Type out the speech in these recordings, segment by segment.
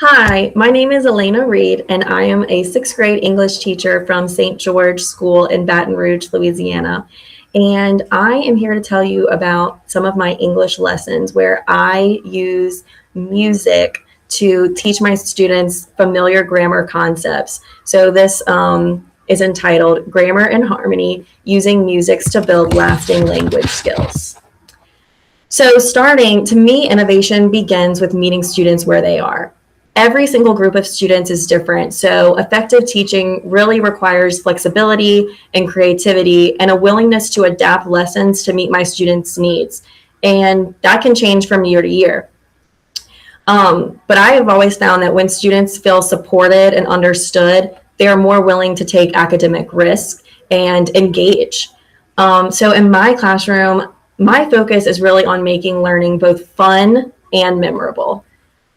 Hi, my name is Alaina Reed, and I am a sixth grade English teacher from St. George School in Baton Rouge, Louisiana. And I am here to tell you about some of my English lessons where I use music to teach my students familiar grammar concepts. So this is entitled Grammar and Harmony Using Music to Build Lasting Language Skills. So starting, to me, innovation begins with meeting students where they are. Every single group of students is different, so effective teaching really requires flexibility and creativity and a willingness to adapt lessons to meet my students' needs. And that can change from year to year. But I have always found that when students feel supported and understood, they are more willing to take academic risks and engage. So in my classroom, my focus is really on making learning both fun and memorable.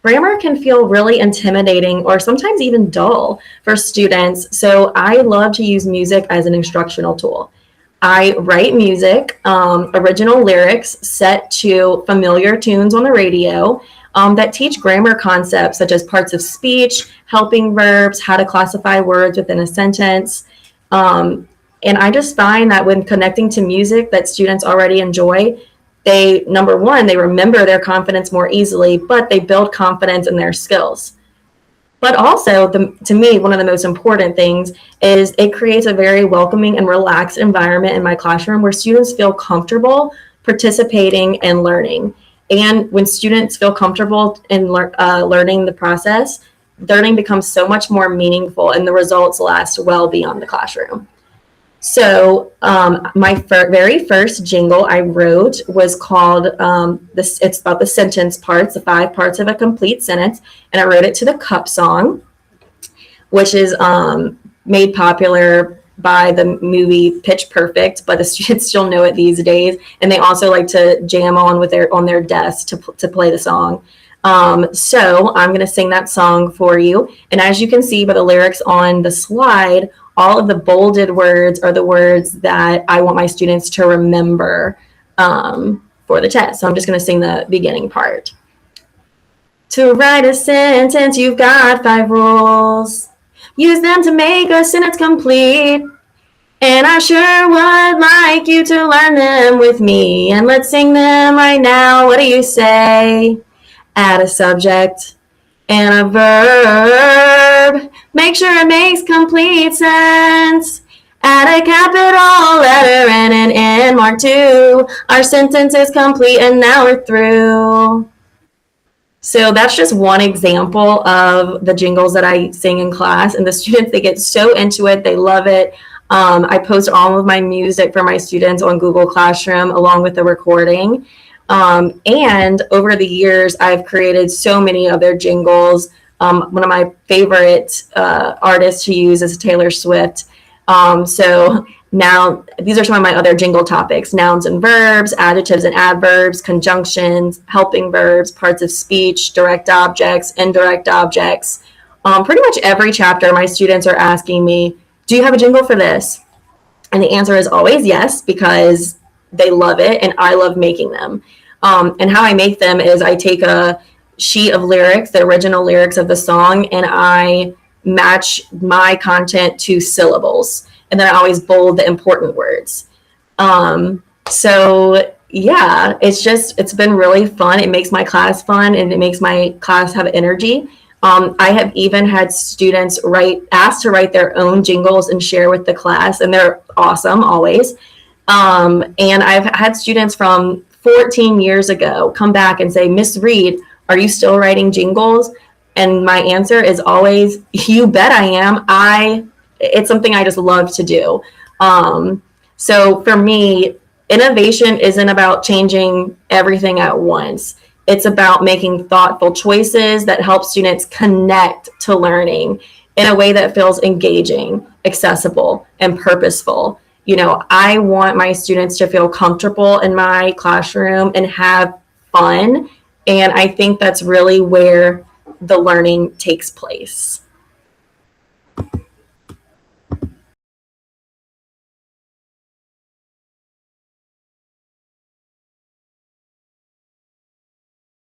Grammar can feel really intimidating or sometimes even dull for students, so I love to use music as an instructional tool. I write music, original lyrics set to familiar tunes on the radio that teach grammar concepts such as parts of speech, helping verbs, how to classify words within a sentence. And I just find that when connecting to music that students already enjoy, number one, they remember their confidence more easily, but they build confidence in their skills. But also, to me, one of the most important things is it creates a very welcoming and relaxed environment in my classroom where students feel comfortable participating and learning. And when students feel comfortable in learning the process, learning becomes so much more meaningful and the results last well beyond the classroom. So my very first jingle I wrote was called, it's about the sentence parts, the 5 parts of a complete sentence, and I wrote it to the Cup song, which is made popular by the movie Pitch Perfect, but the students still know it these days, and they also like to jam on their desk to play the song. So I'm going to sing that song for you, and as you can see by the lyrics on the slide, all of the bolded words are the words that I want my students to remember for the test. So I'm just going to sing the beginning part. To write a sentence, you've got 5 rules. Use them to make a sentence complete. And I sure would like you to learn them with me. And let's sing them right now. What do you say? Add a subject and a verb. Make sure it makes complete sense. Add a capital letter and an N mark too. Our sentence is complete and now we're through. So that's just one example of the jingles that I sing in class, and the students, they get so into it, they love it. I post all of my music for my students on Google Classroom along with the recording. And over the years, I've created so many of their jingles. One of my favorite artists to use is Taylor Swift. So now these are some of my other jingle topics: nouns and verbs, adjectives and adverbs, conjunctions, helping verbs, parts of speech, direct objects, indirect objects. Pretty much every chapter, my students are asking me, do you have a jingle for this? And the answer is always yes, because they love it and I love making them. And how I make them is I take a sheet of lyrics, the original lyrics of the song, and I match my content to syllables. And then I always bold the important words. So yeah, it's been really fun. It makes my class fun and it makes my class have energy. I have even had students asked to write their own jingles and share with the class, and they're awesome always. And I've had students from 14 years ago come back and say, Miss Reed, are you still writing jingles? And my answer is always, you bet I am. It's something I just love to do. So for me, innovation isn't about changing everything at once. It's about making thoughtful choices that help students connect to learning in a way that feels engaging, accessible, and purposeful. You know, I want my students to feel comfortable in my classroom and have fun. And I think that's really where the learning takes place.